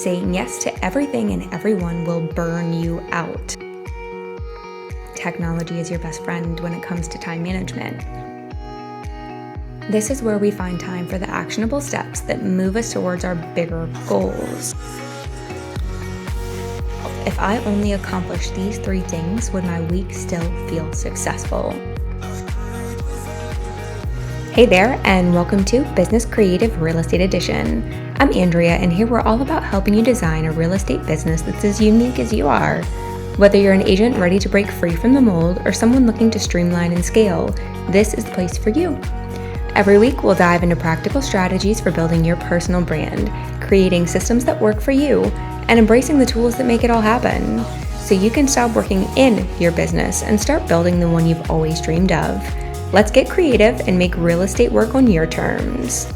Saying yes to everything and everyone will burn you out. Technology is your best friend when it comes to time management. This is where we find time for the actionable steps that move us towards our bigger goals. If I only accomplished these 3 things, would my week still feel successful? Hey there, and welcome to Business Creative Real Estate Edition. I'm Andrea, and here we're all about helping you design a real estate business that's as unique as you are. Whether you're an agent ready to break free from the mold or someone looking to streamline and scale, this is the place for you. Every week, we'll dive into practical strategies for building your personal brand, creating systems that work for you, and embracing the tools that make it all happen, so you can stop working in your business and start building the one you've always dreamed of. Let's get creative and make real estate work on your terms.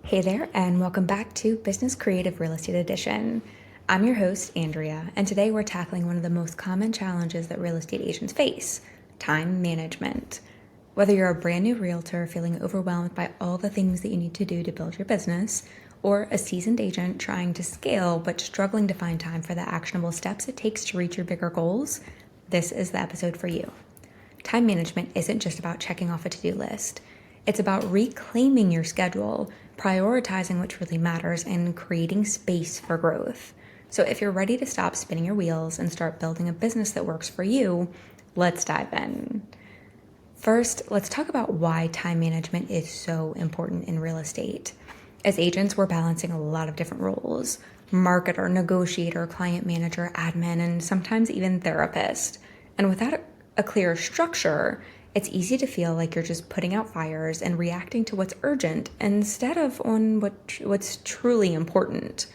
Hey there, and welcome back to Business Creative Real Estate Edition. I'm your host, Andrea, and today we're tackling one of the most common challenges that real estate agents face: time management. Whether you're a brand new realtor feeling overwhelmed by all the things that you need to do to build your business, or a seasoned agent trying to scale but struggling to find time for the actionable steps it takes to reach your bigger goals, this is the episode for you. Time management isn't just about checking off a to-do list. It's about reclaiming your schedule, prioritizing what really matters, and creating space for growth. So if you're ready to stop spinning your wheels and start building a business that works for you, let's dive in. First, let's talk about why time management is so important in real estate. As agents, we're balancing a lot of different roles: marketer, negotiator, client manager, admin, and sometimes even therapist. And without a clear structure, it's easy to feel like you're just putting out fires and reacting to what's urgent instead of on what's truly important.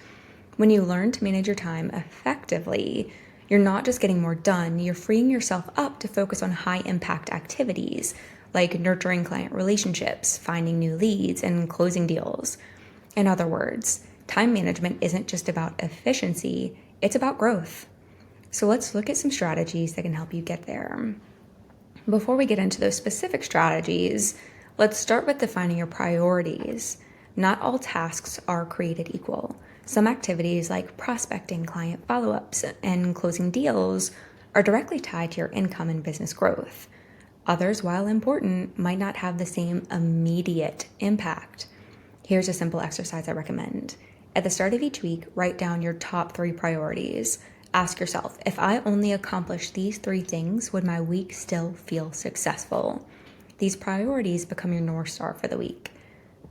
When you learn to manage your time effectively, you're not just getting more done, you're freeing yourself up to focus on high-impact activities like nurturing client relationships, finding new leads, and closing deals. In other words, time management isn't just about efficiency, it's about growth. So let's look at some strategies that can help you get there. Before we get into those specific strategies, let's start with defining your priorities. Not all tasks are created equal. Some activities like prospecting, client follow-ups, and closing deals are directly tied to your income and business growth. Others, while important, might not have the same immediate impact. Here's a simple exercise I recommend. At the start of each week, write down your top 3 priorities. Ask yourself, if I only accomplished these 3 things, would my week still feel successful? These priorities become your North Star for the week.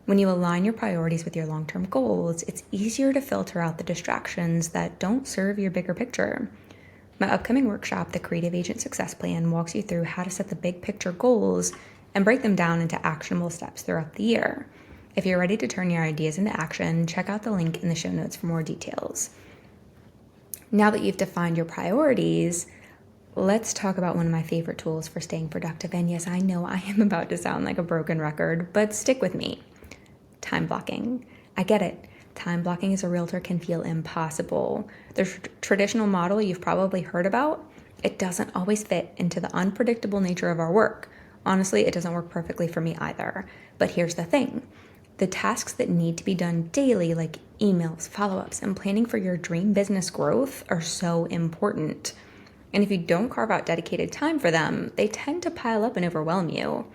When you align your priorities with your long-term goals, it's easier to filter out the distractions that don't serve your bigger picture. My upcoming workshop, The Creative Agent Success Plan, walks you through how to set the big picture goals and break them down into actionable steps throughout the year. If you're ready to turn your ideas into action, check out the link in the show notes for more details. Now that you've defined your priorities, let's talk about one of my favorite tools for staying productive. And yes, I know I am about to sound like a broken record, but stick with me. Time blocking. I get it. Time blocking as a realtor can feel impossible. The traditional model you've probably heard about, it doesn't always fit into the unpredictable nature of our work. Honestly, it doesn't work perfectly for me either. But here's the thing. The tasks that need to be done daily, like emails, follow-ups, and planning for your dream business growth, are so important. And if you don't carve out dedicated time for them, they tend to pile up and overwhelm you.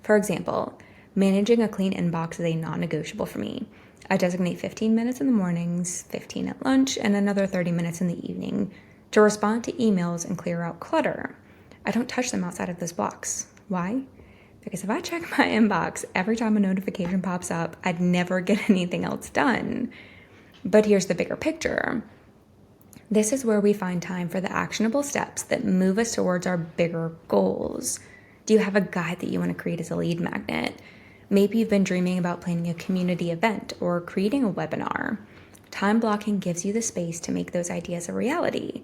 For example, managing a clean inbox is a non-negotiable for me. I designate 15 minutes in the mornings, 15 at lunch, and another 30 minutes in the evening to respond to emails and clear out clutter. I don't touch them outside of those blocks. Why? Because if I check my inbox every time a notification pops up, I'd never get anything else done. But here's the bigger picture. This is where we find time for the actionable steps that move us towards our bigger goals. Do you have a guide that you want to create as a lead magnet? Maybe you've been dreaming about planning a community event or creating a webinar. Time blocking gives you the space to make those ideas a reality.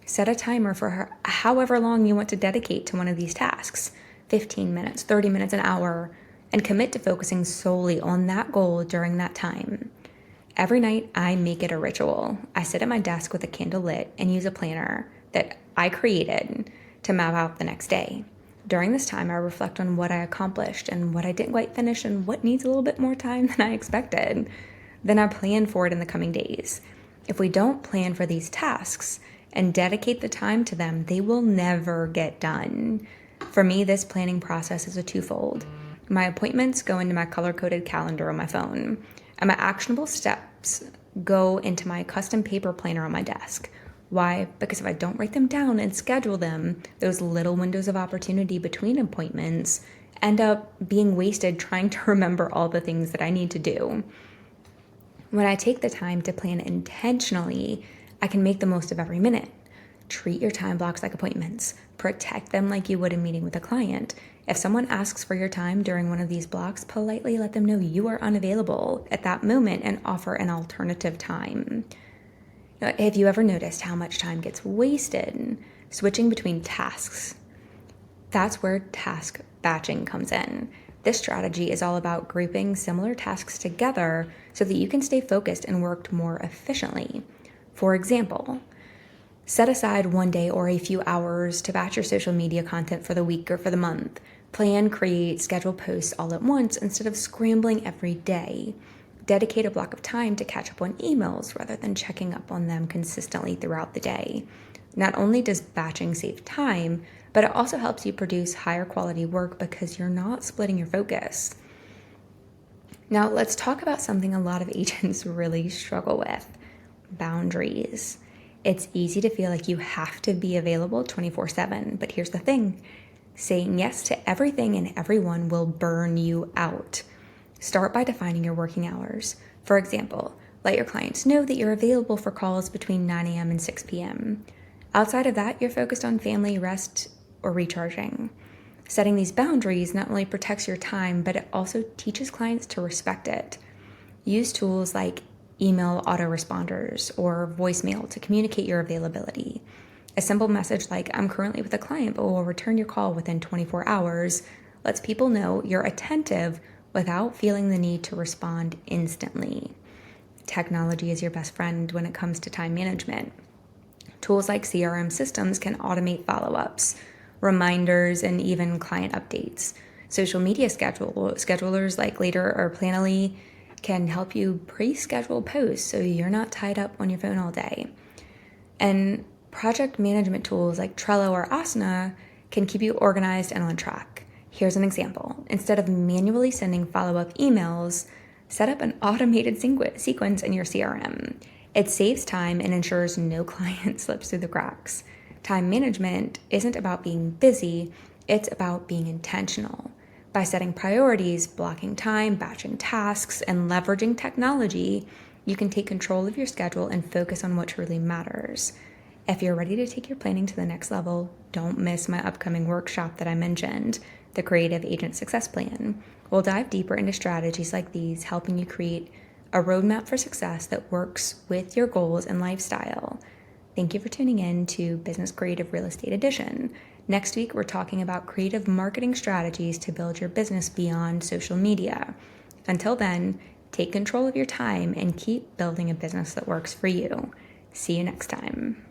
Set a timer for however long you want to dedicate to one of these tasks. 15 minutes, 30 minutes, an hour, and commit to focusing solely on that goal during that time. Every night, I make it a ritual. I sit at my desk with a candle lit and use a planner that I created to map out the next day. During this time, I reflect on what I accomplished and what I didn't quite finish and what needs a little bit more time than I expected. Then I plan for it in the coming days. If we don't plan for these tasks and dedicate the time to them, they will never get done. For me, this planning process is a twofold. My appointments go into my color-coded calendar on my phone, and my actionable steps go into my custom paper planner on my desk. Why? Because if I don't write them down and schedule them, those little windows of opportunity between appointments end up being wasted trying to remember all the things that I need to do. When I take the time to plan intentionally, I can make the most of every minute. Treat your time blocks like appointments. Protect them like you would a meeting with a client. If someone asks for your time during one of these blocks, politely let them know you are unavailable at that moment and offer an alternative time. Have you ever noticed how much time gets wasted switching between tasks? That's where task batching comes in. This strategy is all about grouping similar tasks together so that you can stay focused and work more efficiently. For example, set aside one day or a few hours to batch your social media content for the week or for the month. Plan, create, schedule posts all at once instead of scrambling every day. Dedicate a block of time to catch up on emails rather than checking up on them consistently throughout the day. Not only does batching save time, but it also helps you produce higher quality work because you're not splitting your focus. Now, let's talk about something a lot of agents really struggle with: boundaries. It's easy to feel like you have to be available 24/7, but here's the thing: saying yes to everything and everyone will burn you out. Start by defining your working hours. For example, let your clients know that you're available for calls between 9 a.m. and 6 p.m. Outside of that, you're focused on family, rest, or recharging. Setting these boundaries not only protects your time, but it also teaches clients to respect it. Use tools like email autoresponders or voicemail to communicate your availability. A simple message like, "I'm currently with a client but will return your call within 24 hours, lets people know you're attentive without feeling the need to respond instantly. Technology is your best friend when it comes to time management. Tools like CRM systems can automate follow-ups, reminders, and even client updates. Social media schedulers like Later or Planoly can help you pre-schedule posts so you're not tied up on your phone all day. And project management tools like Trello or Asana can keep you organized and on track. Here's an example. Instead of manually sending follow-up emails, set up an automated sequence in your CRM. It saves time and ensures no client slips through the cracks. Time management isn't about being busy, it's about being intentional. By setting priorities, blocking time, batching tasks, and leveraging technology, you can take control of your schedule and focus on what truly matters. If you're ready to take your planning to the next level, don't miss my upcoming workshop that I mentioned, the Creative Agent Success Plan. We'll dive deeper into strategies like these, helping you create a roadmap for success that works with your goals and lifestyle. Thank you for tuning in to Business Creative Real Estate Edition. Next week, we're talking about creative marketing strategies to build your business beyond social media. Until then, take control of your time and keep building a business that works for you. See you next time.